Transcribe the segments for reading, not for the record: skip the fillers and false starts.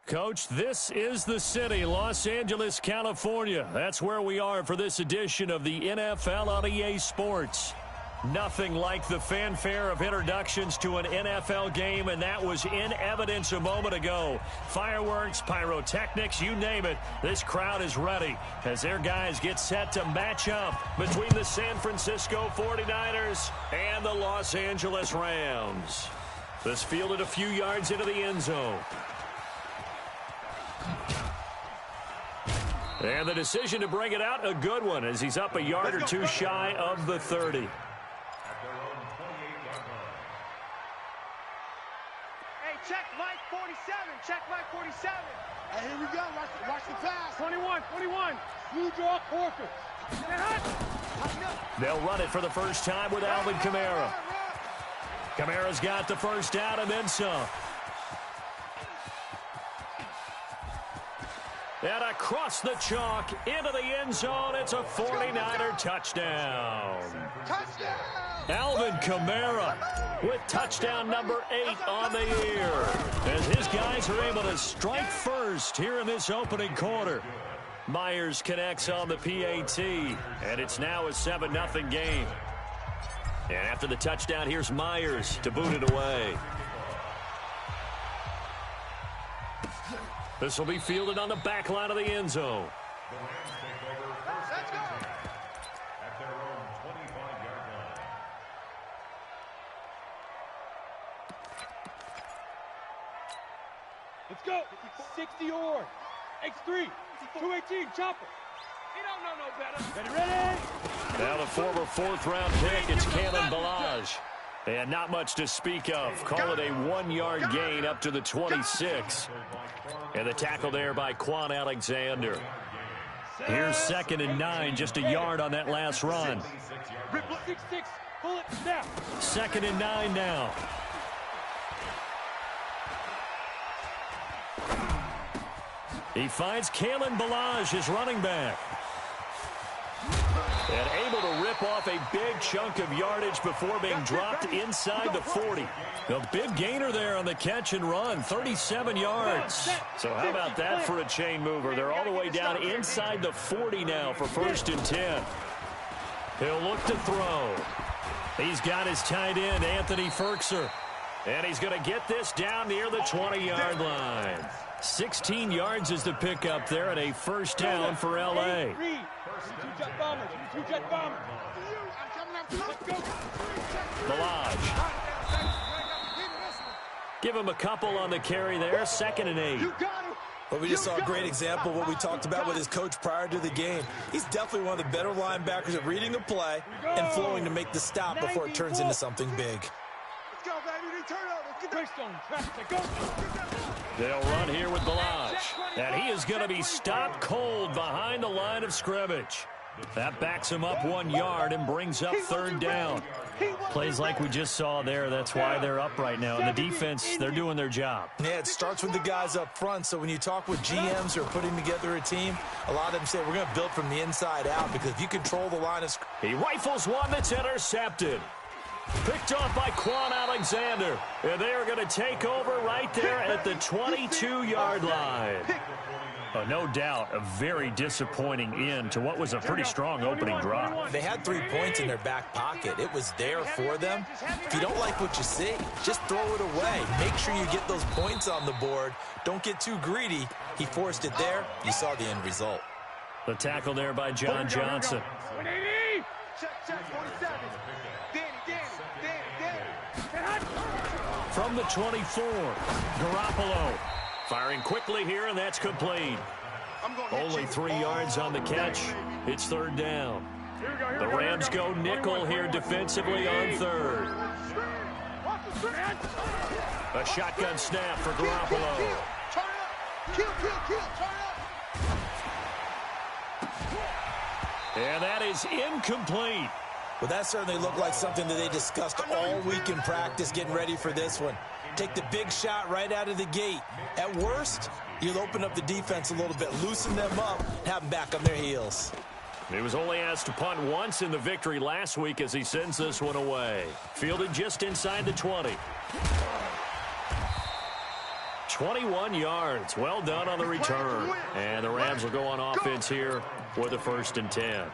Coach, this is the city, Los Angeles, California. That's where we are for this edition of the NFL on EA Sports. Nothing like the fanfare of introductions to an NFL game, and that was in evidence a moment ago. Fireworks, pyrotechnics, you name it. This crowd is ready as their guys get set to match up between the San Francisco 49ers and the Los Angeles Rams. This fielded a few yards into the end zone. And the decision to bring it out, a good one, as he's up a yard or two shy of the 30. Check Mike 47. Check Mike 47. Hey, here we go. Watch the pass. 21. You draw quarters. They'll run it for the first time with Alvin Kamara. Kamara's got the first down and then some. And across the chalk into the end zone, it's a 49er touchdown. Touchdown! Alvin Kamara with touchdown number 8 on the year, as his guys are able to strike first here in this opening quarter. Myers connects on the PAT, and it's now a 7-0 game. And after the touchdown, here's Myers to boot it away. This will be fielded on the back line of the end zone. Let's go! At their own 25-yard line. Let's go! 60 or X3, 218, chopper. He don't know no better. Ready? Now the former 4th-round pick, it's Kalen Ballage. And not much to speak of. Call it a 1-yard gain up to the 26. And the tackle there by Quan Alexander. Here's 2nd and 9, just a yard on that last run. 6-6, pull it, snap. 2nd and 9 now. He finds Kalen Ballage, his running back. And able to rip off a big chunk of yardage before being dropped inside the 40. A big gainer there on the catch and run, 37 yards. So how about that for a chain mover? They're all the way down inside the 40 now for 1st and 10. He'll look to throw. He's got his tight end, Anthony Ferkser. And he's going to get this down near the 20-yard line. 16 yards is the pickup there, and a first down for L.A. Ballage. Give him a couple on the carry there. 2nd and 8. Well, we just saw a great example of what we talked about with his coach prior to the game. He's definitely one of the better linebackers at reading a play and flowing to make the stop before it turns into something big. Let's go, baby. Turn over. They'll run here with Ballage. And he is going to be stopped cold behind the line of scrimmage. That backs him up 1 yard and brings up 3rd down. Plays like we just saw there. That's why they're up right now. And the defense, they're doing their job. Yeah, it starts with the guys up front. So when you talk with GMs who are putting together a team, a lot of them say we're going to build from the inside out, because if you control the line of scrimmage. He rifles one that's intercepted. Picked off by Quan Alexander. And they are going to take over right there at the 22-yard line. No doubt, a very disappointing end to what was a pretty strong opening drive. They had 3 points in their back pocket. It was there for them. If you don't like what you see, just throw it away. Make sure you get those points on the board. Don't get too greedy. He forced it there. You saw the end result. The tackle there by John Johnson. 180. Check 47. Danny. From the 24, Garoppolo. Firing quickly here, and that's complete. Only 3 yards on the catch. It's 3rd down. The Rams go nickel here defensively on 3rd. A shotgun snap for Garoppolo. Turn up. And that is incomplete. Well, that certainly looked like something that they discussed all week in practice getting ready for this one. Take the big shot right out of the gate. At worst, you'll open up the defense a little bit, loosen them up, and have them back on their heels. He was only asked to punt once in the victory last week as he sends this one away. Fielded just inside the 20. 21 yards. Well done on the return. And the Rams will go on offense here with a 1st and 10.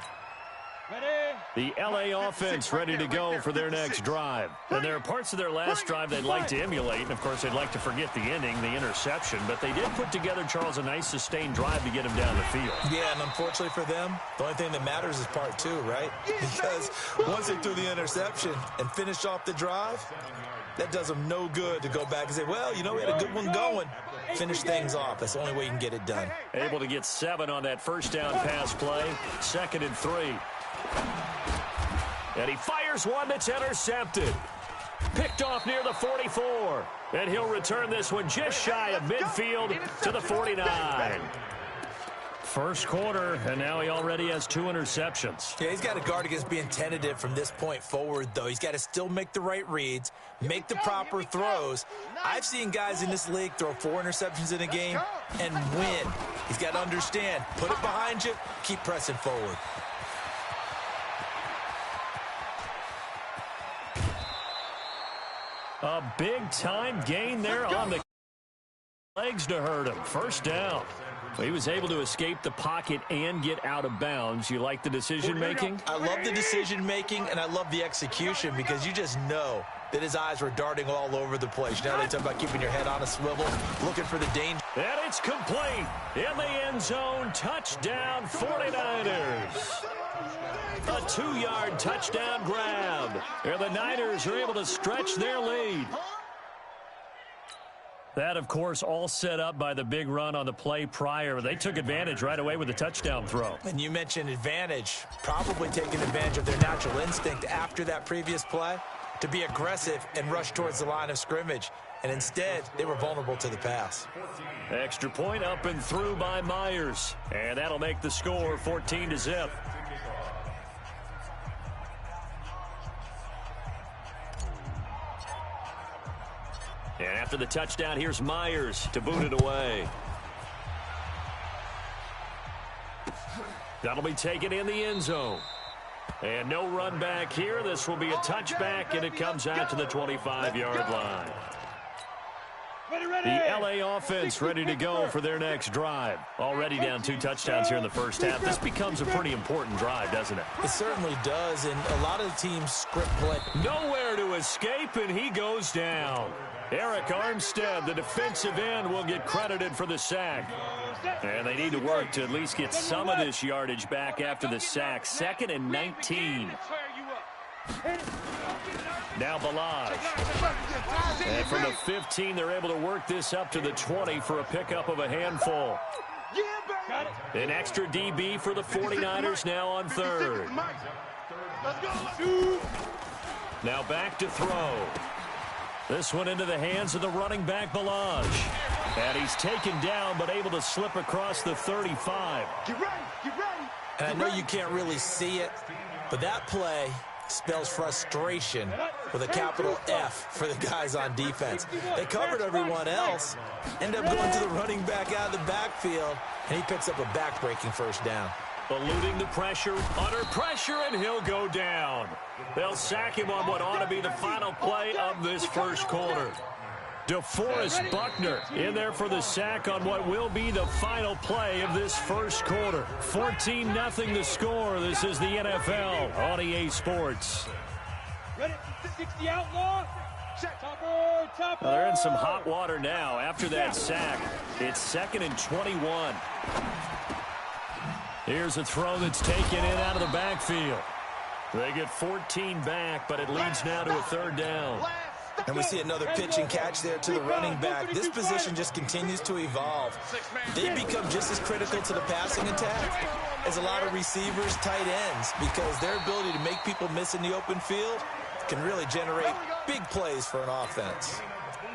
The LA offense ready to go for their next drive. And there are parts of their last drive they'd like to emulate. And, of course, they'd like to forget the ending, the interception. But they did put together, Charles, a nice sustained drive to get him down the field. Yeah, and unfortunately for them, the only thing that matters is part 2, right? Because once they threw the interception and finished off the drive, that does them no good to go back and say, well, you know, we had a good one going. Finish things off. That's the only way you can get it done. Able to get 7 on that first down pass play. 2nd and 3. And he fires one that's intercepted. Picked off near the 44. And he'll return this one just shy of midfield to the 49. First quarter, and now he already has 2 interceptions. Yeah, he's got to guard against being tentative from this point forward, though. He's got to still make the right reads, make the proper throws. I've seen guys in this league throw 4 interceptions in a game and win. He's got to understand, put it behind you, keep pressing forward. A big-time gain there on the legs to hurt him. First down. He was able to escape the pocket and get out of bounds. You like the decision-making? I love the decision-making, and I love the execution because you just know that his eyes were darting all over the place. Now they talk about keeping your head on a swivel, looking for the danger. And it's complete. In the end zone, touchdown 49ers. A 2-yard touchdown grab. And the Niners are able to stretch their lead. That, of course, all set up by the big run on the play prior. They took advantage right away with the touchdown throw. And you mentioned advantage, probably taking advantage of their natural instinct after that previous play to be aggressive and rush towards the line of scrimmage. And instead, they were vulnerable to the pass. Extra point up and through by Myers. And that'll make the score 14-0. And after the touchdown, here's Myers to boot it away. That'll be taken in the end zone. And no run back here. This will be a touchback, and it comes out to the 25-yard line. The LA offense ready to go for their next drive. Already down 2 touchdowns here in the first half. This becomes a pretty important drive, doesn't it? It certainly does, and a lot of the teams script play. Nowhere to escape, and he goes down. Eric Armstead, the defensive end, will get credited for the sack. And they need to work to at least get some of this yardage back after the sack. 2nd and 19. Now Balaj. And from the 15, they're able to work this up to the 20 for a pickup of a handful. An extra DB for the 49ers now on 3rd. Now back to throw. This one into the hands of the running back, Balaj. And he's taken down, but able to slip across the 35. Get ready, get ready. And I know you can't really see it, but that play spells frustration with a capital F for the guys on defense. They covered everyone else, end up going to the running back out of the backfield, and he picks up a back-breaking first down. Eluding the pressure, under pressure, and he'll go down. They'll sack him on what ought to be the final play of this first quarter. DeForest Buckner in there for the sack on what will be the final play of this first quarter. 14-0 the score. This is the NFL on EA Sports. Ready? 60 outlaw. Well, they're in some hot water now after that sack. It's 2nd and 21. Here's a throw that's taken in out of the backfield. They get 14 back, but it leads now to a 3rd down. And we see another pitch and catch there to the running back. This position just continues to evolve. They become just as critical to the passing attack as a lot of receivers, tight ends, because their ability to make people miss in the open field can really generate big plays for an offense.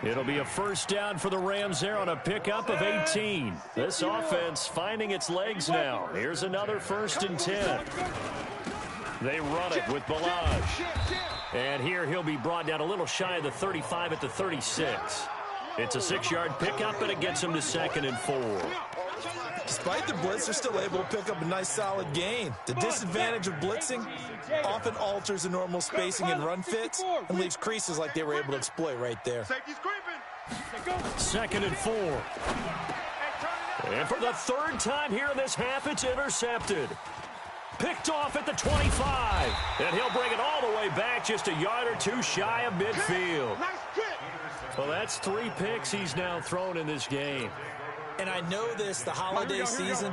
It'll be a first down for the Rams there on a pickup of 18. This offense finding its legs now. Here's another 1st and 10. They run it with Balaj. And here he'll be brought down a little shy of the 35 at the 36. It's a 6-yard pickup, and it gets him to 2nd and 4. Despite the blitz, they're still able to pick up a nice solid gain. The disadvantage of blitzing often alters the normal spacing and run fits and leaves creases like they were able to exploit right there. Safety's creeping. 2nd and 4. And for the third time here in this half, it's intercepted. Picked off at the 25. And he'll bring it all the way back just a yard or two shy of midfield. Well, that's 3 picks he's now thrown in this game. And I know this, the holiday season,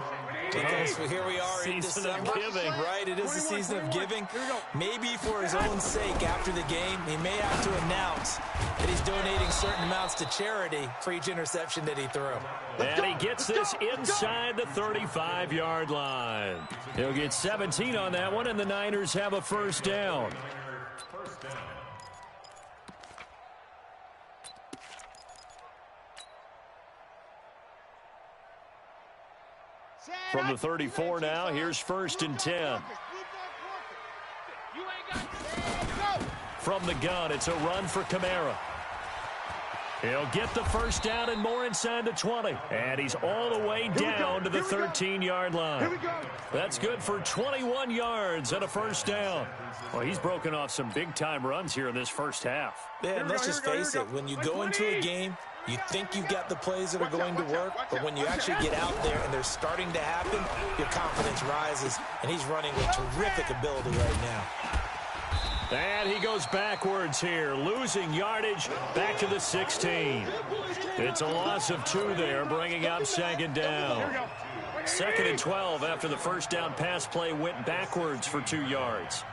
because here we are in December. Right, it is the season of giving. Maybe for his own sake, after the game, he may have to announce that he's donating certain amounts to charity for each interception that he threw. And he gets this inside the 35-yard line. He'll get 17 on that one, and the Niners have a first down. From the 34 now, here's 1st and 10. From the gun, it's a run for Kamara. He'll get the first down and more inside the 20. And he's all the way down to the 13-yard line. That's good for 21 yards and a first down. Well, he's broken off some big-time runs here in this first half. Yeah, and let's just face it. When you go into a game, you think you've got the plays that are going to work, but when you actually get out there and they're starting to happen, your confidence rises, and he's running with terrific ability right now. And he goes backwards here, losing yardage back to the 16. It's a loss of 2 there, bringing up 2nd down. 2nd and 12 after the first down pass play went backwards for 2 yards.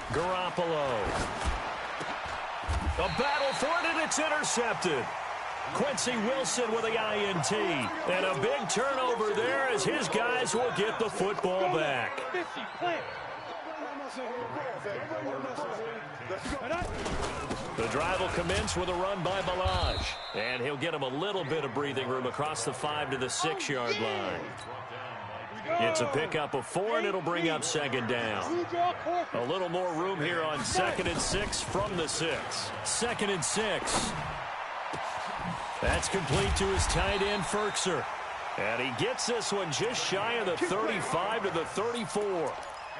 Garoppolo. A battle for it, and it's intercepted. Quincy Wilson with the INT. And a big turnover there as his guys will get the football back. The drive will commence with a run by Balaj. And he'll get him a little bit of breathing room across the 5 to the 6-yard line. It's a pickup of 4, and it'll bring up 2nd down. A little more room here on 2nd and 6 from the 6. 2nd and 6. That's complete to his tight end, Ferkser. And he gets this one just shy of the 35 to the 34.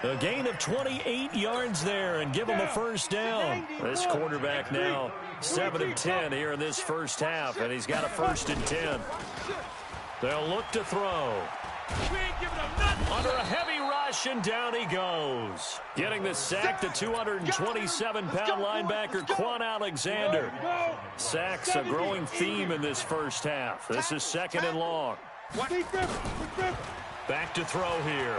A gain of 28 yards there and give him a first down. This quarterback now 7 of 10 here in this first half, and he's got a 1st and 10. They'll look to throw. Under a heavy rush, and down he goes. Getting the sack, the 227-pound linebacker, Quan Alexander. Sacks a growing theme in this first half. This is 2nd and long. Back to throw here.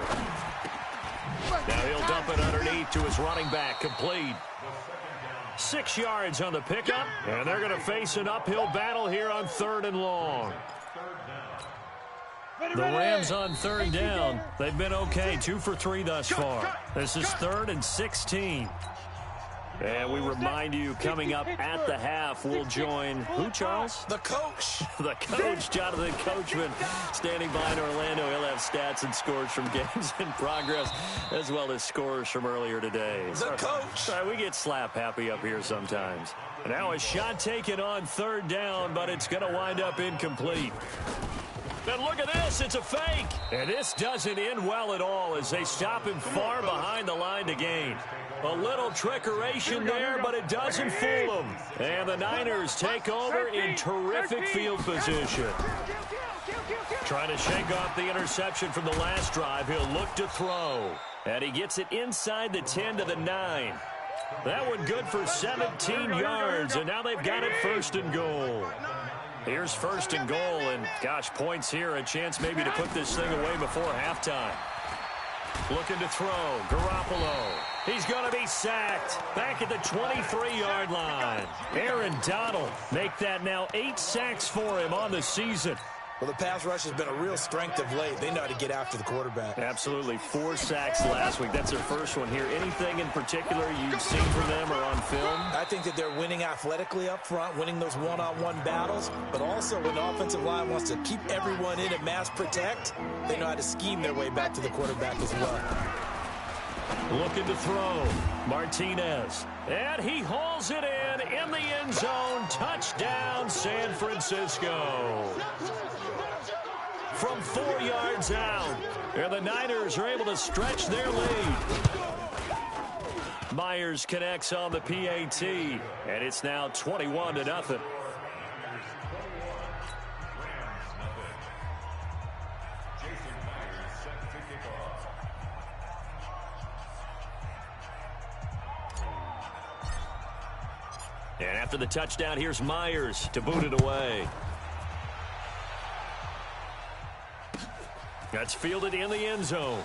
Now he'll dump it underneath to his running back, complete. 6 yards on the pickup, and they're going to face an uphill battle here on 3rd and long. The Rams on 3rd down. They've been okay, 2 for 3 thus far. This is 3rd and 16. And we remind you, coming up at the half, we'll join who, Charles? The coach. The coach, Jonathan Coachman, standing by in Orlando. He'll have stats and scores from games in progress, as well as scores from earlier today. The coach. Sorry, we get slap happy up here sometimes. Now a shot taken on 3rd down, but it's going to wind up incomplete. And look at this, it's a fake. And this doesn't end well at all as they stop him far behind the line to gain. A little trickeration there, but it doesn't fool him. And the Niners take over in terrific field position. Trying to shake off the interception from the last drive. He'll look to throw. And he gets it inside the 10 to the 9. That one good for 17 yards, and now they've got it 1st and goal. Here's 1st and goal, and gosh, points here, a chance maybe to put this thing away before halftime. Looking to throw, Garoppolo. He's going to be sacked back at the 23-yard line. Aaron Donald make that now 8 sacks for him on the season. Well, the pass rush has been a real strength of late. They know how to get after the quarterback. Absolutely. 4 sacks last week. That's their first one here. Anything in particular you've seen from them or on film? I think that they're winning athletically up front, winning those one-on-one battles, but also when the offensive line wants to keep everyone in and mass protect, they know how to scheme their way back to the quarterback as well. Looking to throw, Martinez. And he hauls it in the end zone. Touchdown, San Francisco. From 4 yards out. And the Niners are able to stretch their lead. Myers connects on the PAT, and it's now 21-0. And after the touchdown, here's Myers to boot it away. That's fielded in the end zone.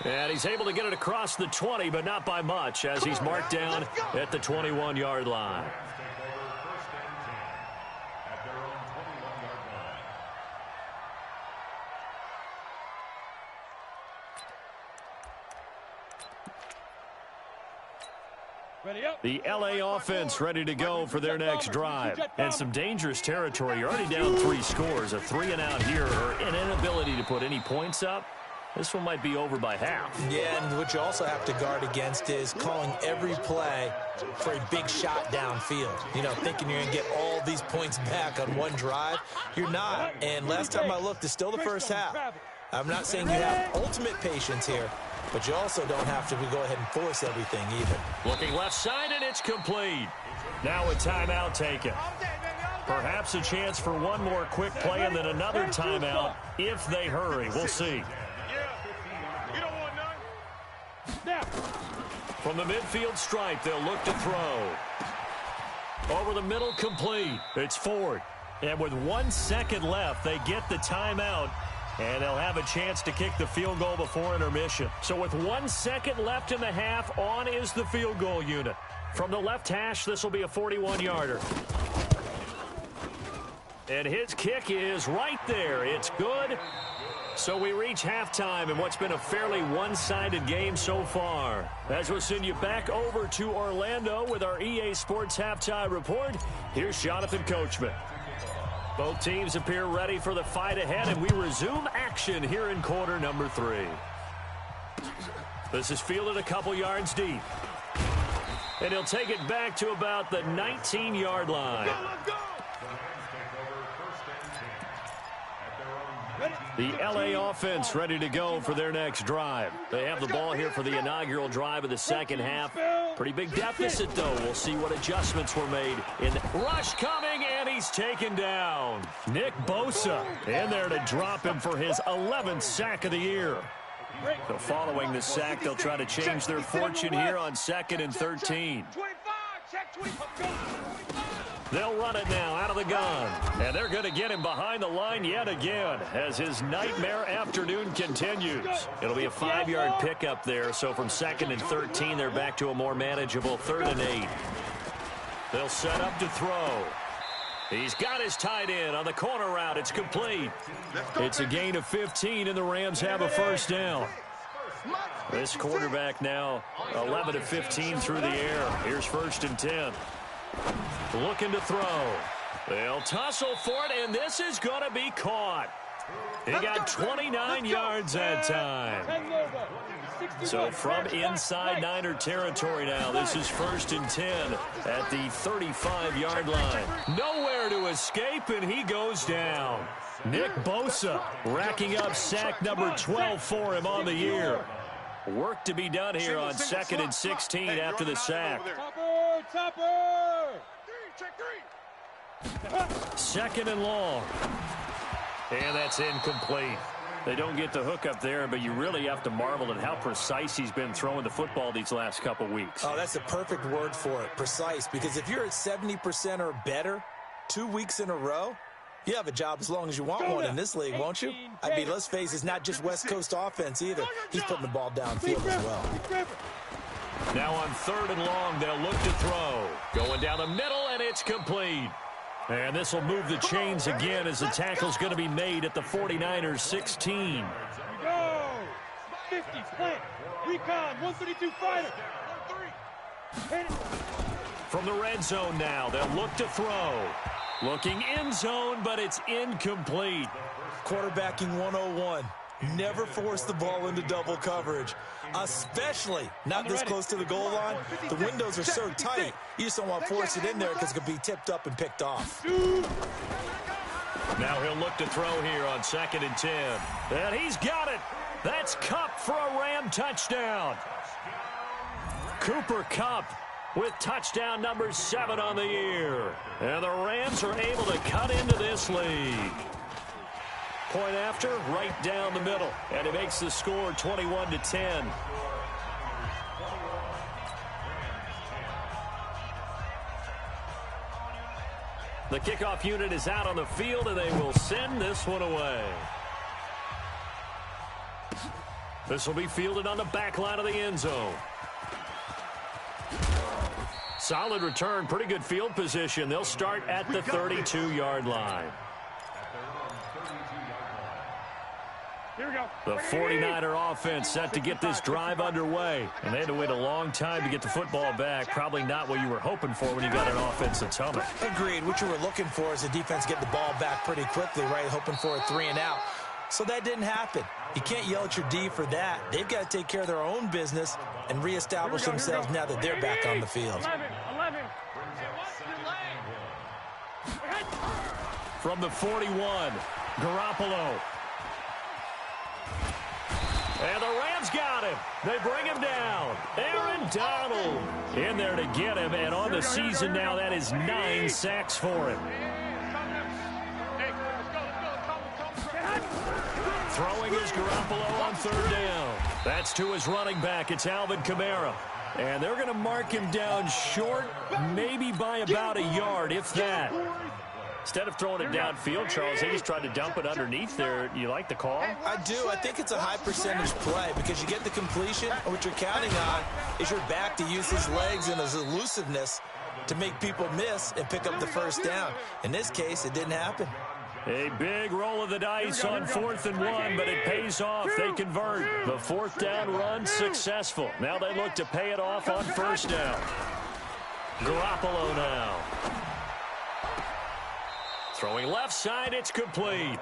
And he's able to get it across the 20, but not by much, as he's marked down at the 21-yard line. The LA offense ready to go for their next drive. And some dangerous territory. You're already down 3 scores. A 3-and-out here, or an inability to put any points up. This one might be over by half. Yeah, and what you also have to guard against is calling every play for a big shot downfield. You know, thinking you're going to get all these points back on one drive. You're not. And last time I looked, it's still the first half. I'm not saying you have ultimate patience here, but you also don't have to go ahead and force everything either. Looking left side, and it's complete. Now a timeout taken. Perhaps a chance for one more quick play and then another timeout if they hurry. We'll see. From the midfield stripe, they'll look to throw. Over the middle, complete. It's Ford. And with 1 second left, they get the timeout. And they'll have a chance to kick the field goal before intermission. So with 1 second left in the half, on is the field goal unit. From the left hash, this will be a 41-yarder. And his kick is right there. It's good. So we reach halftime in what's been a fairly one-sided game so far. As we'll send you back over to Orlando with our EA Sports Halftime Report, here's Jonathan Coachman. Both teams appear ready for the fight ahead, and we resume action here in quarter number 3. This is fielded a couple yards deep. And he'll take it back to about the 19-yard line. The LA offense ready to go for their next drive. They have the ball here for the inaugural drive of the second half. Pretty big deficit, though. We'll see what adjustments were made. In rush coming, and he's taken down. Nick Bosa in there to drop him for his 11th sack of the year. So following the sack, they'll try to change their fortune here on 2nd and 13. They'll run it now out of the gun. And they're going to get him behind the line yet again as his nightmare afternoon continues. It'll be a 5-yard pickup there. So from 2nd and 13, they're back to a more manageable 3rd and 8. They'll set up to throw. He's got his tight end on the corner route. It's complete. It's a gain of 15, and the Rams have a first down. This quarterback now 11 of 15 through the air. Here's 1st and 10. Looking to throw. They'll tussle for it, and this is going to be caught. He got 29 yards that time. So from inside Niner territory now, this is 1st and 10 at the 35-yard line. Nowhere to escape, and he goes down. Nick Bosa racking up sack number 12 for him on the year. Work to be done here on 2nd and 16 after the sack. Second and long. And that's incomplete. They don't get the hook up there, but you really have to marvel at how precise he's been throwing the football these last couple weeks. Oh, that's the perfect word for it, precise, because if you're at 70% or better 2 weeks in a row, you have a job as long as you want one in this league, won't you? I mean, let's face it, it's not just West Coast offense either. He's putting the ball downfield as well. Now on 3rd and long, they'll look to throw. Going down the middle, and it's complete. And this will move the chains again as the tackle's going to be made at the 49ers 16. Go! 50, plant, recon, 132 fighter. From the red zone now, they'll look to throw. Looking end zone, but it's incomplete. Quarterbacking 101. Never force the ball into double coverage, especially not this close to the goal line. The windows are so tight, you just don't want to force it in there because it could be tipped up and picked off. Now he'll look to throw here on 2nd and 10. And he's got it. That's Kupp for a Ram touchdown. Cooper Kupp with touchdown number 7 on the year. And the Rams are able to cut into this lead. Point after, right down the middle. And it makes the score 21-10. The kickoff unit is out on the field, and they will send this one away. This will be fielded on the back line of the end zone. Solid return, pretty good field position. They'll start at the 32-yard line. Here we go. The 49er offense set to get this drive underway. And they had to wait a long time to get the football back. Probably not what you were hoping for when you got an offense that's humming. Agreed. What you were looking for is the defense get the ball back pretty quickly, right? Hoping for a 3-and-out. So that didn't happen. You can't yell at your D for that. They've got to take care of their own business and reestablish themselves now that they're back on the field. 11. From the 41, Garoppolo. And the Rams got him. They bring him down. Aaron Donald in there to get him. And on the season now, that is 9 sacks for him. Throwing is Garoppolo on 3rd down. That's to his running back. It's Alvin Kamara. And they're going to mark him down short, maybe by about a yard, if that. Instead of throwing it downfield, Charles, they just tried to dump it underneath there. You like the call? I do. I think it's a high percentage play because you get the completion, and what you're counting on is your back to use his legs and his elusiveness to make people miss and pick up the 1st down. In this case, it didn't happen. A big roll of the dice on 4th and 1, but it pays off. They convert. The 4th down run successful. Now they look to pay it off on 1st down. Garoppolo now. Throwing left side, it's complete.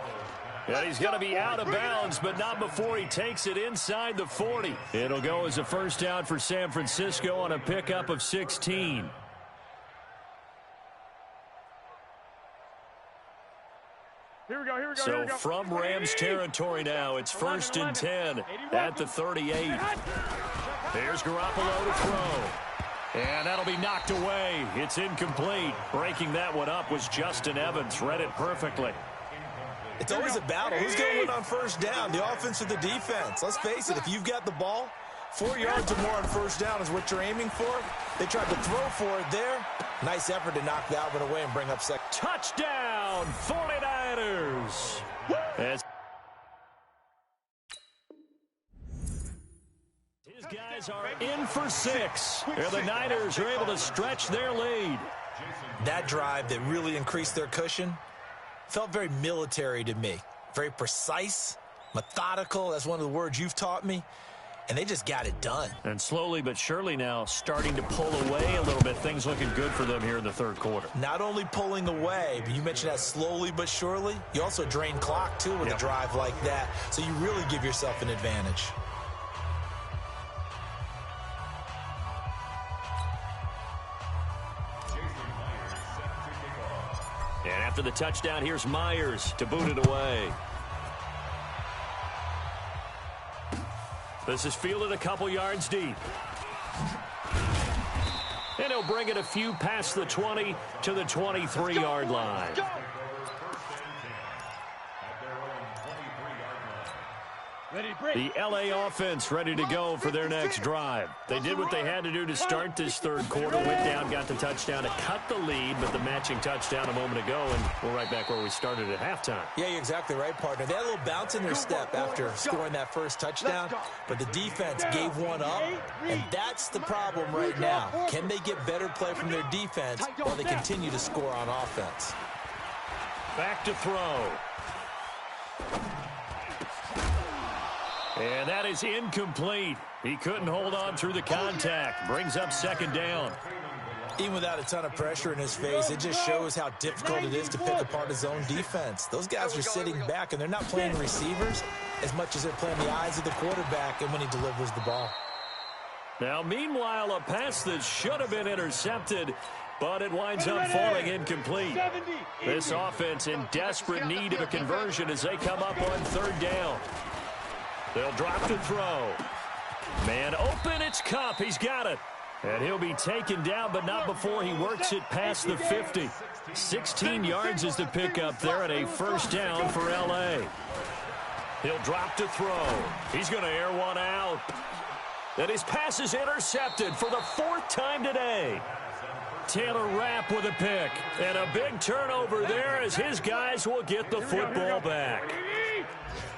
And he's going to be out of bounds, but not before he takes it inside the 40. It'll go as a 1st down for San Francisco on a pickup of 16. Here we go. So from Rams territory now, it's 1st and 10 at the 38. There's Garoppolo to throw. And that'll be knocked away. It's incomplete. Breaking that one up was Justin Evans. Read it perfectly. It's always a battle. Who's going to win on 1st down, the offense or the defense? Let's face it, if you've got the ball, 4 yards or more on 1st down is what you're aiming for. They tried to throw for it there. Nice effort to knock that one away and bring up second. Touchdown, 49ers. His guys are in for 6. And the Niners are able to stretch their lead. That drive that really increased their cushion felt very military to me. Very precise, methodical. That's one of the words you've taught me. And they just got it done. And slowly but surely now starting to pull away a little bit. Things looking good for them here in the 3rd quarter. Not only pulling away, but you mentioned that slowly but surely. You also drain clock, too, with a drive like that. So you really give yourself an advantage. And after the touchdown, here's Myers to boot it away. This is fielded a couple yards deep. And he'll bring it a few past the 20 to the 23-yard line. The LA offense ready to go for their next drive. They did what they had to do to start this 3rd quarter. Went down, got the touchdown to cut the lead, but the matching touchdown a moment ago, and we're right back where we started at halftime. Yeah, you're exactly right, partner. They had a little bounce in their step after scoring that 1st touchdown, but the defense gave one up, and that's the problem right now. Can they get better play from their defense while they continue to score on offense? Back to throw. And that is incomplete. He couldn't hold on through the contact. Brings up 2nd down. Even without a ton of pressure in his face, it just shows how difficult it is to pick apart his own defense. Those guys are sitting back, and they're not playing receivers as much as they're playing the eyes of the quarterback and when he delivers the ball. Now, meanwhile, a pass that should have been intercepted, but it winds up falling incomplete. This offense in desperate need of a conversion as they come up on 3rd down. They'll drop to throw. Man open, it's Kupp. He's got it. And he'll be taken down, but not before he works it past the 50. 16 yards is the pickup there, and a first down for L.A. He'll drop to throw. He's going to air one out. And his pass is intercepted for the 4th time today. Taylor Rapp with a pick. And a big turnover there as his guys will get the football back.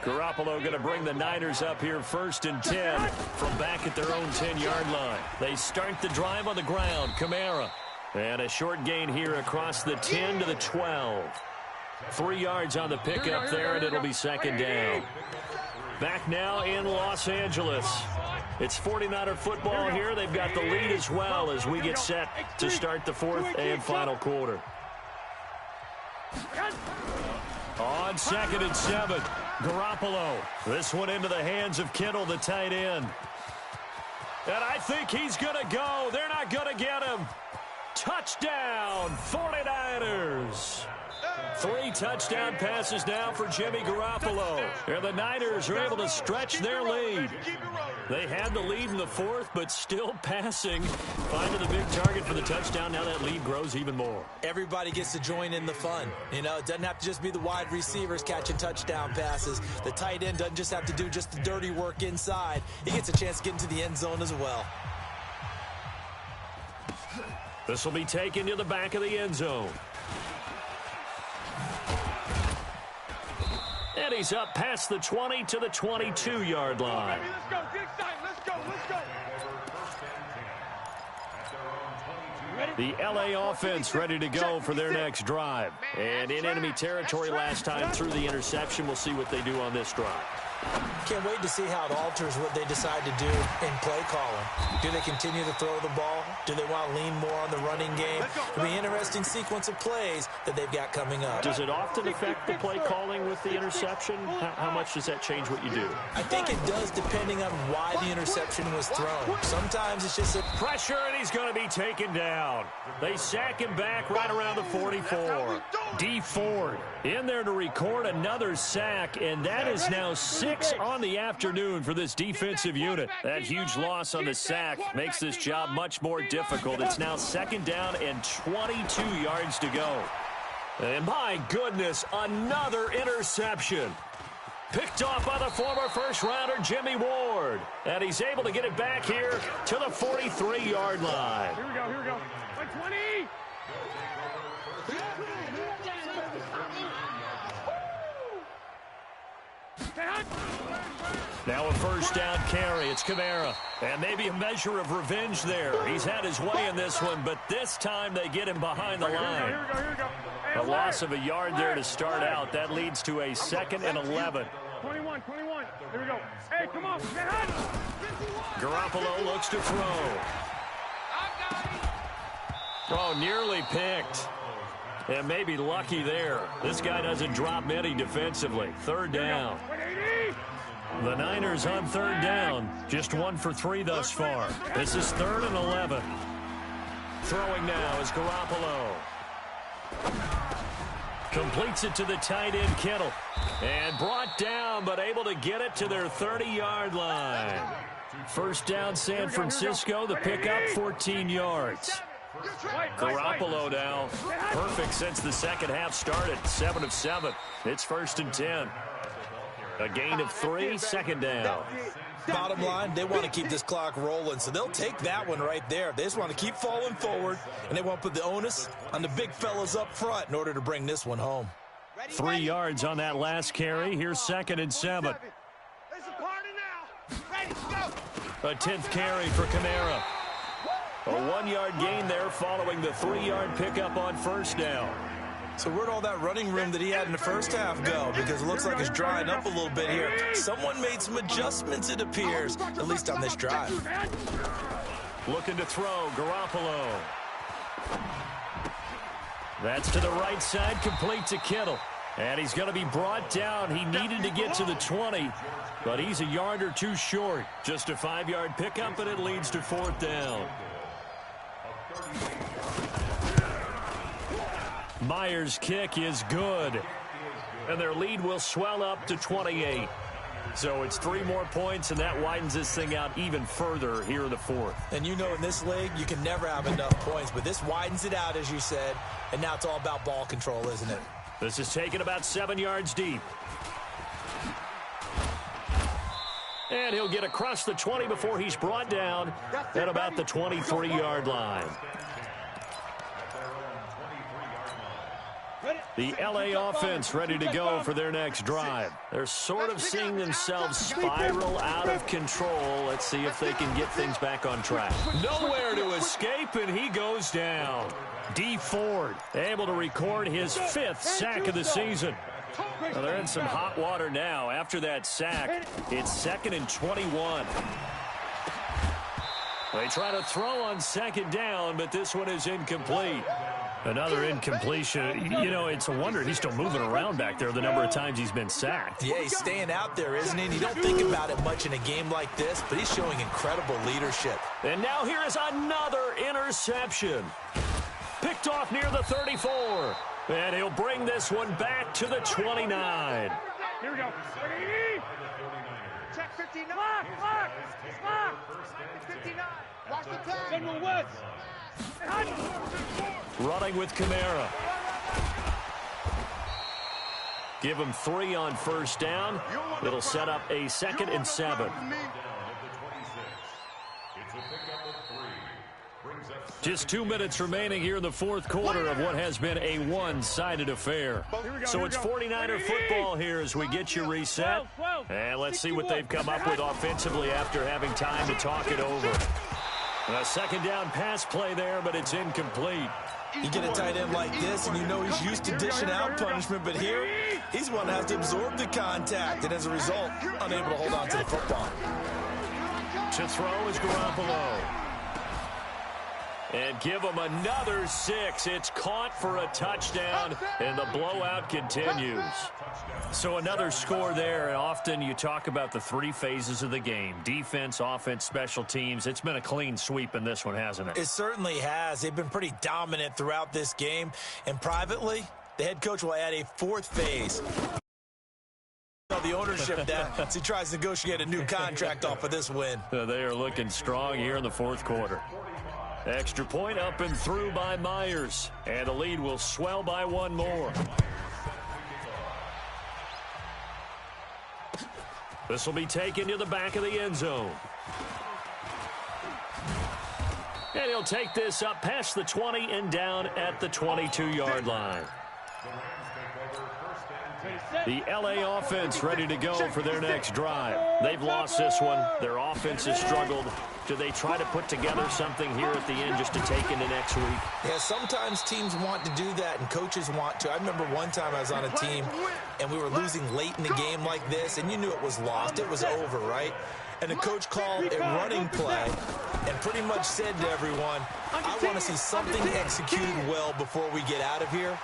Garoppolo going to bring the Niners up here 1st and 10 from back at their own 10-yard line. They start the drive on the ground. Kamara. And a short gain here across the 10 to the 12. 3 yards on the pickup there, and it'll be 2nd down. Back now in Los Angeles. It's 49er football here. They've got the lead as well as we get set to start the 4th and final quarter. On 2nd and 7, Garoppolo. This one into the hands of Kittle, the tight end. And I think he's going to go. They're not going to get him. Touchdown, 49ers. 3 touchdown passes now for Jimmy Garoppolo. And the Niners are able to stretch their lead. They had the lead in the 4th, but still passing. Finding the big target for the touchdown. Now that lead grows even more. Everybody gets to join in the fun. You know, it doesn't have to just be the wide receivers catching touchdown passes. The tight end doesn't just have to do just the dirty work inside. He gets a chance to get into the end zone as well. This will be taken to the back of the end zone. And he's up past the 20 to the 22-yard line. Let's go, get excited, let's go, let's go. The L.A. offense ready to go for their next drive. And in enemy territory last time through the interception. We'll see what they do on this drive. Can't wait to see how it alters what they decide to do in play calling. Do they continue to throw the ball? Do they want to lean more on the running game? It'll be an interesting sequence of plays that they've got coming up. Does it often affect the play calling with the interception? How much does that change what you do? I think it does depending on why the interception was thrown. Sometimes it's just a pressure, and he's going to be taken down. They sack him back right around the 44. D. Ford in there to record another sack, and that is now 6 on the afternoon for this defensive unit. That huge loss on the sack makes this job much more difficult. It's now 2nd down and 22 yards to go. And my goodness, another interception. Picked off by the former first-rounder Jimmy Ward. And he's able to get it back here to the 43-yard line. Here we go, here we go. 20. Now a first down carry. It's Kamara. And maybe a measure of revenge there. He's had his way in this one, but this time they get him behind the line. Here we go. A loss of a yard there to start out. That leads to a 2nd and 11. 21. Here we go. Hey, come on. Garoppolo looks to throw. Oh, nearly picked. And maybe lucky there. This guy doesn't drop many defensively. 3rd down. The Niners on 3rd down. Just 1 for 3 thus far. This is 3rd and 11. Throwing now is Garoppolo. Completes it to the tight end, Kittle. And brought down, but able to get it to their 30-yard line. First down, San Francisco. The pickup, 14 yards. Garoppolo now, perfect since the second half started. 7 of 7. It's 1st and 10. A gain of 3, 2nd down. Bottom line, they want to keep this clock rolling, so they'll take that one right there. They just want to keep falling forward, and they want to put the onus on the big fellas up front in order to bring this one home. 3 yards on that last carry. Here's 2nd and 7. It's a party now. Ready, go. A 10th carry for Kamara. A 1-yard gain there following the 3-yard pickup on first down. So where'd all that running room that he had in the first half go? Because it looks like it's drying up a little bit here. Someone made some adjustments, it appears, at least on this drive. Looking to throw, Garoppolo. That's to the right side, complete to Kittle. And he's going to be brought down. He needed to get to the 20, but he's a yard or two short. Just a 5-yard pickup, and it leads to 4th down. Myers' kick is good, and their lead will swell up to 28. So it's 3 more points, and that widens this thing out even further here in the fourth. And you know in this league, you can never have enough points, but this widens it out, as you said, and now it's all about ball control, isn't it? This is taken about 7 yards deep. And he'll get across the 20 before he's brought down at about the 23-yard line. The LA offense ready to go for their next drive. They're sort of seeing themselves spiral out of control. Let's see if they can get things back on track. Nowhere to escape, and he goes down. D. Ford able to record his 5th sack of the season. Well, they're in some hot water now. After that sack, it's 2nd and 21. They try to throw on 2nd down, but this one is incomplete. Another incompletion. You know, it's a wonder he's still moving around back there the number of times he's been sacked. Yeah, he's staying out there, isn't he? And you don't think about it much in a game like this, but he's showing incredible leadership. And now here is another interception. Picked off near the 34. And he'll bring this one back to the 29. Here we go. Check 59. Lock. 59. Watch the tag. General West. Running with Kamara. Give him 3 on 1st down. It'll set up a 2nd and 7. Just 2 minutes remaining here in the fourth quarter of what has been a one-sided affair. So it's 49er football here as we get you reset. And let's see what they've come up with offensively after having time to talk it over. A 2nd down pass play there, but it's incomplete. You get a tight end like this, and you know he's used to dishing out punishment, but here, he's one that has to absorb the contact, and as a result, unable to hold on to the football. To throw is Garoppolo. And give him another 6. It's caught for a touchdown, and the blowout continues. So another score there, and often you talk about the 3 phases of the game. Defense, offense, special teams. It's been a clean sweep in this one, hasn't it? It certainly has. They've been pretty dominant throughout this game, and privately, the head coach will add a 4th phase. The ownership that as he tries to negotiate a new contract off of this win. They are looking strong here in the fourth quarter. Extra point up and through by Myers. And the lead will swell by 1 more. This will be taken to the back of the end zone. And he'll take this up past the 20 and down at the 22-yard line. The LA offense ready to go for their next drive. They've lost this one. Their offense has struggled. Do they try to put together something here at the end just to take into next week? Yeah, sometimes teams want to do that and coaches want to. I remember one time I was on a team and we were losing late in the game like this, and you knew it was lost. It was over, right? And the coach called a running play and pretty much said to everyone, I want to see something executed well before we get out of here.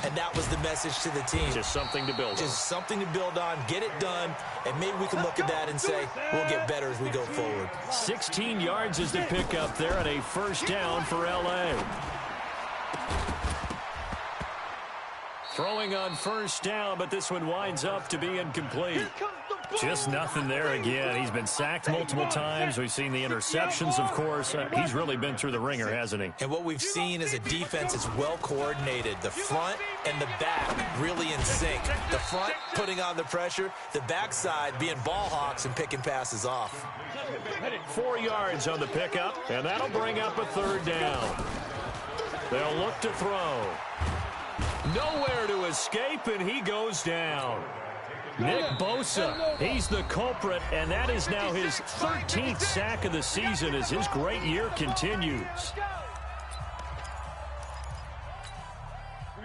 And that was the message to the team. Just something to build on. Just something to build on, get it done, and maybe we can look at that and say, we'll get better as we go forward. 16 yards is the pickup there, and a 1st down for L.A. Throwing on 1st down, but this one winds up to be incomplete. Just nothing there again. He's been sacked multiple times. We've seen the interceptions, of course. He's really been through the ringer, hasn't he? And what we've seen is a defense that's well coordinated. The front and the back really in sync. The front putting on the pressure, the backside being ball hawks and picking passes off. 4 yards on the pickup, and that'll bring up a 3rd down. They'll look to throw. Nowhere to escape, and he goes down. Nick Bosa, he's the culprit, and that is now his 13th sack of the season as his great year continues.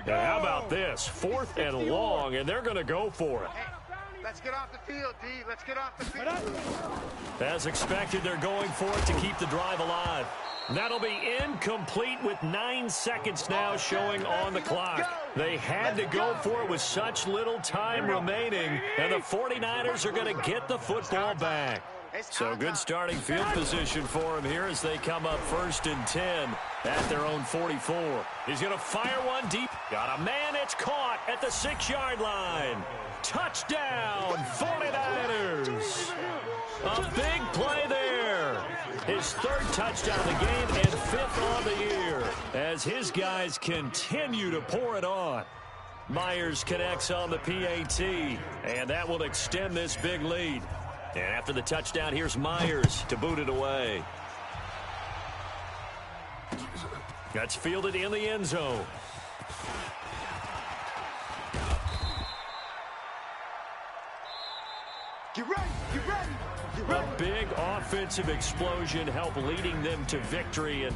And how about this? 4th and long, and they're going to go for it. Let's get off the field, D. Let's get off the field. As expected, they're going for it to keep the drive alive. That'll be incomplete with 9 seconds now showing on the clock. They had to go for it with such little time remaining, and the 49ers are going to get the football back. So good starting field position for him here as they come up 1st and 10 at their own 44. He's going to fire one deep. Got a man, it's caught at the 6-yard line. Touchdown, 49ers. A big play there. His third touchdown of the game and fifth on the year as his guys continue to pour it on. Myers connects on the PAT, and that will extend this big lead. And after the touchdown, here's Myers to boot it away. That's fielded in the end zone. Get ready, get ready, get ready. A big offensive explosion helped leading them to victory. And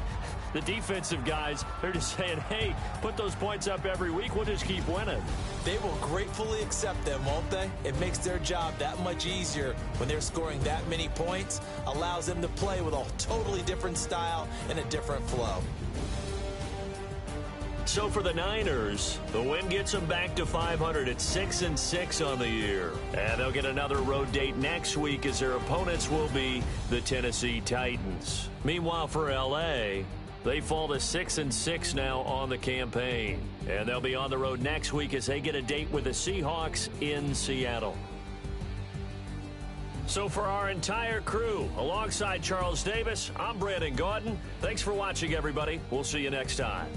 the defensive guys, they're just saying, hey, put those points up every week. We'll just keep winning. They will gratefully accept them, won't they? It makes their job that much easier when they're scoring that many points. Allows them to play with a totally different style and a different flow. So for the Niners, the win gets them back to 500 at 6-6 on the year. And they'll get another road date next week as their opponents will be the Tennessee Titans. Meanwhile, for L.A., they fall to 6-6 now on the campaign. And they'll be on the road next week as they get a date with the Seahawks in Seattle. So for our entire crew, alongside Charles Davis, I'm Brandon Gautin. Thanks for watching, everybody. We'll see you next time.